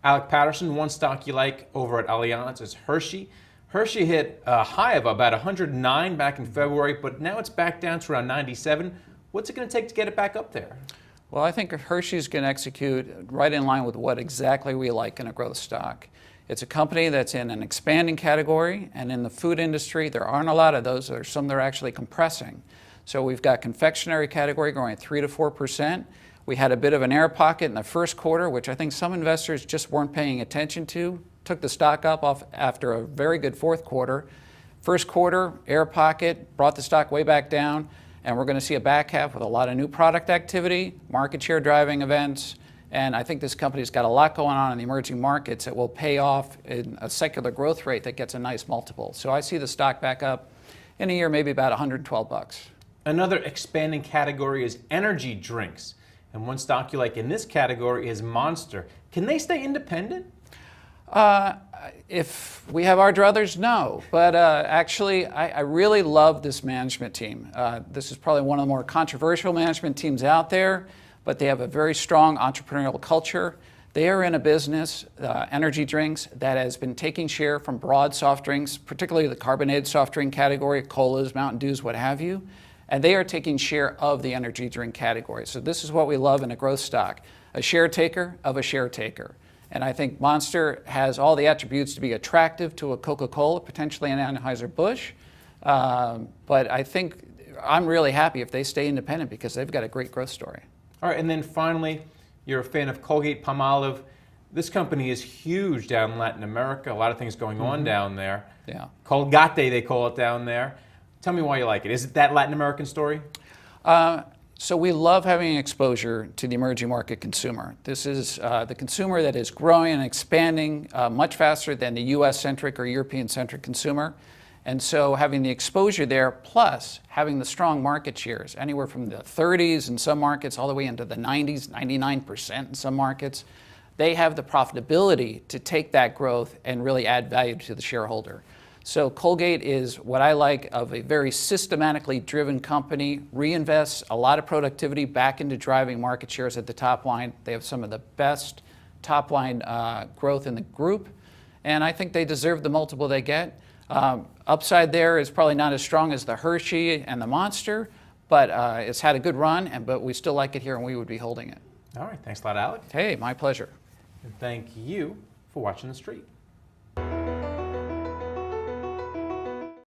Alec Patterson, one stock you like over at Allianz is Hershey. Hershey hit a high of about 109 back in February, but now it's back down to around 97. What's it going to take to get it back up there? Well, I think Hershey's going to execute right in line with what exactly we like in a growth stock. It's a company that's in an expanding category, and in the food industry, there aren't a lot of those. There's some that are actually compressing. So we've got confectionery category growing at 3 to 4%. We had a bit of an air pocket in the first quarter, which I think some investors just weren't paying attention to. Took the stock up off after a very good fourth quarter. First quarter, air pocket, brought the stock way back down, and we're going to see a back half with a lot of new product activity, market share driving events, and I think this company's got a lot going on in the emerging markets that will pay off in a secular growth rate that gets a nice multiple. So I see the stock back up in a year, maybe about $112. Another expanding category is energy drinks. And one stock you like in this category is Monster. Can they stay independent? If we have our druthers, no. But actually, I really love this management team. This is probably one of the more controversial management teams out there, but they have a very strong entrepreneurial culture. They are in a business, energy drinks, that has been taking share from broad soft drinks, particularly the carbonated soft drink category, colas, Mountain Dews, what have you. And they are taking share of the energy drink category. So this is what we love in a growth stock, a share taker of a share taker. And I think Monster has all the attributes to be attractive to a Coca-Cola, potentially an Anheuser-Busch. But I think I'm really happy if they stay independent because they've got a great growth story. All right, and then finally, you're a fan of Colgate-Palmolive. This company is huge down in Latin America. A lot of things going on down there. Yeah. Colgate, they call it down there. Tell me why you like it. Is it that Latin American story? So we love having exposure to the emerging market consumer. This is the consumer that is growing and expanding much faster than the US-centric or European-centric consumer. And so having the exposure there, plus having the strong market shares, anywhere from the 30s in some markets all the way into the 90s, 99% in some markets, they have the profitability to take that growth and really add value to the shareholder. So Colgate is what I like of a very systematically driven company, reinvests a lot of productivity back into driving market shares at the top line. They have some of the best top line growth in the group, and I think they deserve the multiple they get. Upside there is probably not as strong as the Hershey and the Monster, but it's had a good run, but we still like it here and we would be holding it. All right, thanks a lot, Alec. Hey, my pleasure. And thank you for watching The Street.